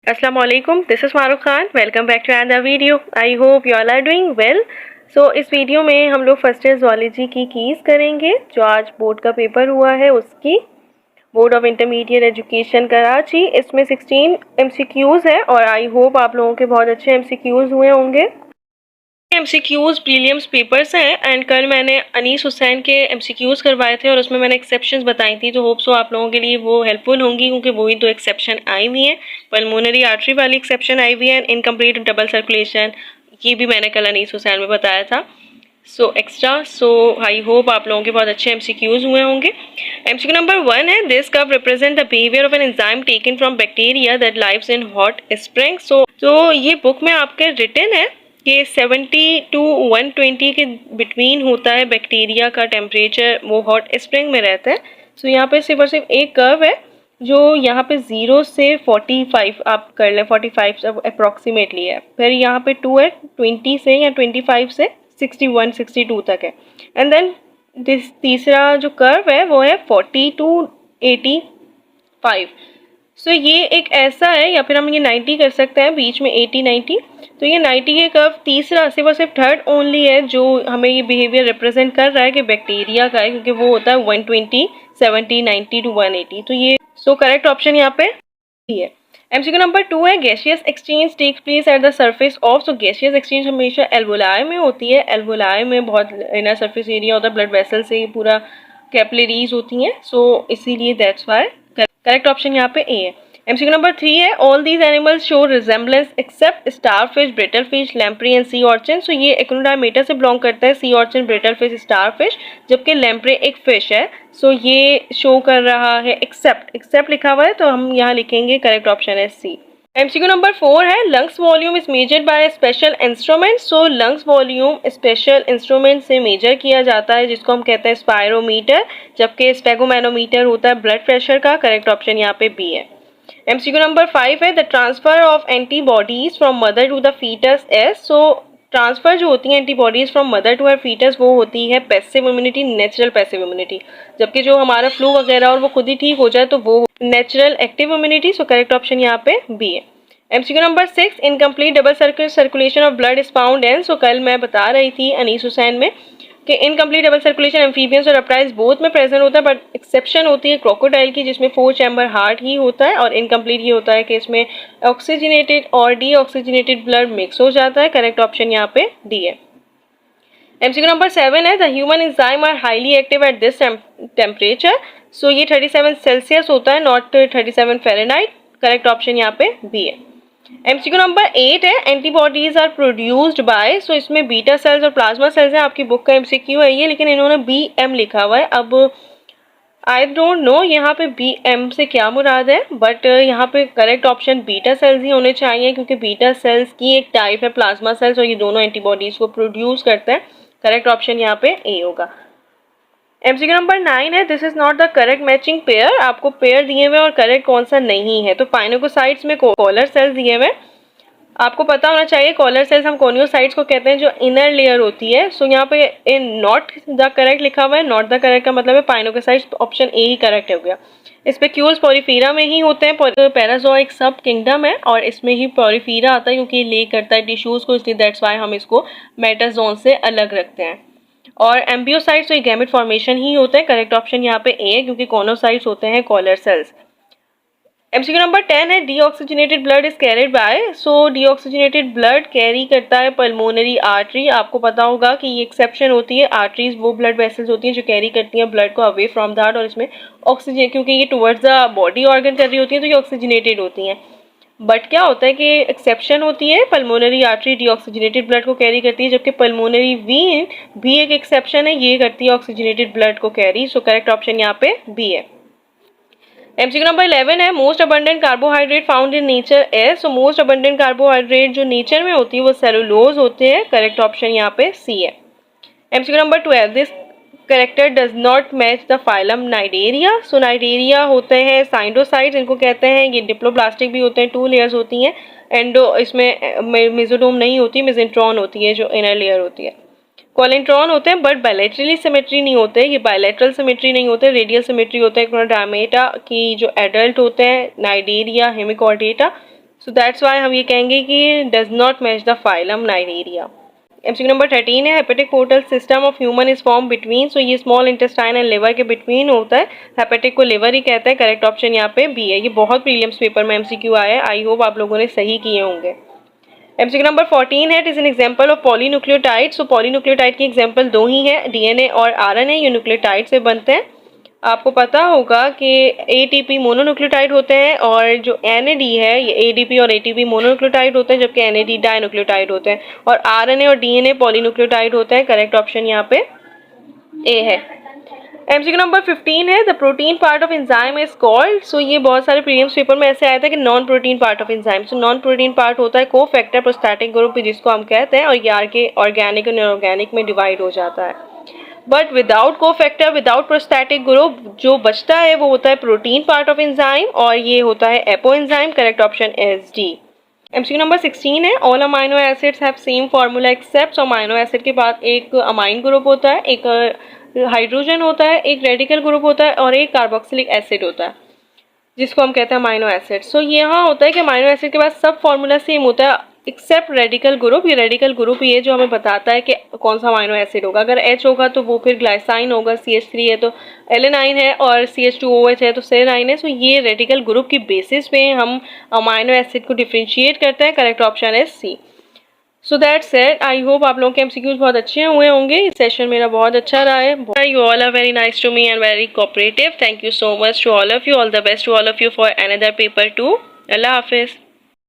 Assalamualaikum, this is Maroof Khan. Welcome back to another video. I hope you all are doing well. So इस video में हम लोग first year zoology की keys करेंगे जो आज बोर्ड का पेपर हुआ है उसकी. Board of intermediate education Karachi. इसमें 16 MCQs है और आई होप आप लोगों के बहुत अच्छे MCQs हुए होंगे. MCQs प्रीलिम्स पेपर्स हैं एंड कल मैंने अनीस हुसैन के MCQs करवाए थे और उसमें मैंने एक्सेप्शंस बताई थी, तो होप सो आप लोगों के लिए वो हेल्पफुल होंगी क्योंकि वही दो एक्सेप्शन आई हुई हैं. पल्मोनरी आर्टरी वाली एक्सेप्शन आई हुई है, इनकम्प्लीट डबल सर्कुलेशन ये भी मैंने कल अनीस हुसैन में बताया था. सो आई होप आप लोगों के बहुत अच्छे MCQs हुए होंगे. MCQ नंबर 1 है, this curve represent the behaviour of an enzyme taken from bacteria that lives in hot spring. तो ये बुक में आपके रिटन है कि 70 to 120 के बिटवीन होता है बैक्टीरिया का टेम्परेचर, वो हॉट स्प्रिंग में रहता है. सो यहाँ पे सिर्फ और सिर्फ एक कर्व है जो यहाँ पे 0 से 45 आप कर लें, 45 अप्रॉक्सीमेटली है. फिर यहाँ पे 2 है 20 से या 25 से 61 62 तक है. एंड देन तीसरा जो कर्व है वो है 40 to 85. सो ये एक ऐसा है, या फिर हम ये 90 कर सकते हैं, बीच में 80 90. तो ये 90 के कर्व तीसरा सिर्फ और सिर्फ थर्ड ओनली है जो हमें ये बिहेवियर रिप्रेजेंट कर रहा है कि बैक्टीरिया का है, क्योंकि वो होता है 120 70 90 to 180. तो ये करेक्ट ऑप्शन यहाँ पे है. MCQ नंबर 2 है, gaseous exchange takes place at the surface of. So gaseous exchange हमेशा एल्वोलाई में होती है. एल्वोलाई में बहुत इनर सरफेस एरिया होता है, ब्लड वेसल से पूरा कैपिलरीज होती हैं. सो इसीलिए दैट्स वाई करेक्ट ऑप्शन यहाँ पे ए है. MCQ नंबर 3 है, all these animals show resemblance except star fish, brittle fish, lamprey and sea urchin. So ये एक्रोडायमीटर से बिलोंग करता है, sea urchin, brittle fish, star fish, जबकि लैम्प्रे एक फिश है. सो ये शो कर रहा है एक्सेप्ट लिखा हुआ है, तो हम यहाँ लिखेंगे करेक्ट ऑप्शन है सी. MCQ नंबर 4 है, lungs volume is measured by special instrument. So lungs volume special instrument से मेजर किया जाता है जिसको हम कहते हैं स्पायरोमीटर, जबकि स्पेगोमैनोमीटर होता है ब्लड प्रेशर का. करेक्ट ऑप्शन यहाँ पे बी है. MCQ नंबर 5 है, the transfer of antibodies from mother to the foetus as. So transfer जो होती है antibodies from mother to her foetus वो होती है passive immunity, natural passive immunity, जबकि जो हमारा फ्लू वगैरह और वो खुद ही ठीक हो जाए तो वो natural active immunity. So correct option यहाँ पे बी है. MCQ number 6, incomplete double circulation of blood is found in. So कल मैं बता रही थी अनीस हुसैन में कि इनकम्प्लीट डबल सर्कुलेशन एम्फीबियंस और रेप्टाइल्स बोथ में प्रेजेंट होता है, बट एक्सेप्शन होती है क्रोकोडाइल की जिसमें 4 चैम्बर हार्ट ही होता है. और इनकम्प्लीट ये होता है कि इसमें ऑक्सीजनेटेड और डीऑक्सीजनेटेड ब्लड मिक्स हो जाता है. करेक्ट ऑप्शन यहाँ पे डी है. MCQ नंबर 7 है, the human enzyme are highly active at this temperature. So ये 37 सेल्सियस होता है, नॉट 37 फ़ारेनहाइट. करेक्ट ऑप्शन यहाँ पे बी है. MCQ नंबर 8 है, एंटीबॉडीज आर प्रोड्यूस्ड बाय. सो इसमें बीटा सेल्स और प्लाज्मा सेल्स हैं. आपकी बुक का MCQ है ये, लेकिन इन्होंने BM लिखा हुआ है. अब आई डोंट नो यहाँ पे BM से क्या मुराद है, बट यहाँ पे करेक्ट ऑप्शन बीटा सेल्स ही होने चाहिए क्योंकि बीटा सेल्स की एक टाइप है प्लाज्मा सेल्स और ये दोनों एंटीबॉडीज को प्रोड्यूस करते हैं. करेक्ट ऑप्शन यहाँ पे ए होगा. MCQ नंबर 9 है, this is not the correct matching pair. आपको पेयर दिए हुए और करेक्ट कौन सा नहीं है. तो पाइनोकोसाइट्स में कॉलर सेल्स दिए हुए. आपको पता होना चाहिए कॉलर सेल्स हम कोनियोसाइट्स को कहते हैं जो इनर लेयर होती है. सो यहाँ पे इन नॉट द करेक्ट लिखा हुआ है. नॉट द करेक्ट का मतलब है पाइनोकोसाइट्स. ऑप्शन ए ही करेक्ट हो गया. स्पेक्यूल्स पोरीफीरा में ही होते हैं. पैराजोइक सब किंगडम है और इसमें ही पोरीफीरा आता है क्योंकि ले करता है टिश्यूज को, इसलिए दैट्स वाई हम इसको मेटाजोन से अलग रखते हैं. और एम्बियोसाइट्स तो गैमेट फॉर्मेशन ही होते हैं. करेक्ट ऑप्शन यहाँ पे ए है क्योंकि कोनोसाइट्स होते हैं कॉलर सेल्स. MCQ नंबर 10 है, deoxygenated blood is carried by. So deoxygenated blood carry करता है पल्मोनरी आर्टरी. आपको पता होगा कि ये एक्सेप्शन होती है. आर्टरीज वो ब्लड वेसल्स होती हैं जो कैरी करती हैं ब्लड को अवे फ्रॉम द हार्ट, और इसमें ऑक्सीजन क्योंकि ये टुवर्ड्स द बॉडी ऑर्गन कर रही होती हैं तो ये ऑक्सीजनेटेड होती हैं. बट क्या होता है कि एक्सेप्शन होती है, पल्मोनरी आर्टरी डीऑक्सीजनेटेड ब्लड को कैरी करती है, जबकि पल्मोनरी वीन भी एक एक्सेप्शन है, ये करती है ऑक्सीजनेटेड ब्लड को कैरी. सो करेक्ट ऑप्शन यहाँ पे बी है. MCQ नंबर 11 है, most abundant carbohydrate found in nature है. सो मोस्ट अबंडेंट कार्बोहाइड्रेट जो नेचर में होती है वो सेलुलोज होते हैं. करेक्ट ऑप्शन यहाँ पे सी है. MCQ number 12, this character does not match the phylum Cnidaria. So Cnidaria होते हैं साइंडोसाइट्स, इनको कहते हैं. ये डिप्लोब्लास्टिक भी होते हैं, 2 लेयर्स होती हैं. एंडो इसमें मेसोडोम नहीं होती, मेसेंट्रॉन होती है जो इनर लेयर होती है. कोलेंट्रॉन होते हैं बट बायलैटरली सिमेट्री नहीं होते. ये बायलैटरल सिमेट्री नहीं होते, रेडियल सिमेट्री होते हैं. डायमेटा की जो एडल्ट होते हैं Cnidaria Hemichordata. So that's why हम ये कहेंगे कि does not match the phylum Cnidaria. MCQ number 13 है, hepatic portal system of human is form between, so ये स्मॉल इंटेस्टाइन एंड लिवर के बिटवीन होता है, हेपेटिक को लिवर ही कहते हैं। करेक्ट ऑप्शन यहाँ पे बी है। ये बहुत प्रीलिम्स पेपर में एमसीक्यू आया है, आई होप आप लोगों ने सही किए होंगे। एमसीक्यू नंबर 14 है, it is an example of polynucleotide. So polynucleotide की एग्जांपल दो ही है, डीएनए और आरएनए, ये न्यूक्लियोटाइड से बनते हैं। आपको पता होगा कि एटीपी मोनोन्यूक्लियोटाइड होते हैं और जो एनएडी है ये एडीपी और एटीपी मोनोन्यूक्लियोटाइड होते हैं, जबकि एनएडी डाइन्यूक्लियोटाइड होते हैं, और आरएनए और डीएनए पॉलीन्यूक्लियोटाइड होते हैं। करेक्ट ऑप्शन यहाँ पे ए है। एमसीक्यू नंबर 15 है, the protein part of enzyme is called. So ये बहुत सारे प्रीलिम्स पेपर में ऐसे आया था कि non protein part of enzyme. So non protein part होता है कोफैक्टर प्रोस्टैटिक ग्रुप जिसको हम कहते हैं, और ये आर के ऑर्गेनिक और इनऑर्गेनिक में डिवाइड हो जाता है। But without cofactor, without prostatic group जो बचता है वो होता है प्रोटीन पार्ट ऑफ एंजाइम, और ये होता है apoenzyme. Correct option is D. MCQ number 16 है, all amino acids have same formula except. Amino acid के बाद एक अमाइन ग्रुप होता है, एक हाइड्रोजन होता है, एक रेडिकल ग्रुप होता है और एक कार्बोक्सिलिक एसिड होता है जिसको हम कहते हैं अमाइनो एसिड। सो यहाँ होता है कि अमाइनो एसिड के बाद सब फार्मूला सेम होता है एक्सेप्ट रेडिकल ग्रुप। ये रेडिकल ग्रुप ही है जो हमें बताता है कि कौन सा अमाइनो एसिड होगा। अगर H होगा तो वो फिर ग्लाइसाइन होगा, CH3 है तो एलेनाइन है, और CH2OH है तो सेरेनाइन है। सो ये रेडिकल ग्रुप की बेसिस पे हम अमाइनो एसिड को डिफ्रेंशिएट करते हैं। करेक्ट ऑप्शन है C. So that's it. I hope आप लोगों के एमसीक्यूज बहुत अच्छे हुए होंगे। इस सेशन मेरा बहुत अच्छा रहा है। You all are very nice to me and very cooperative. Thank you so much to all of you. All the best to all of you for another paper 2। अल्लाह हाफिज़।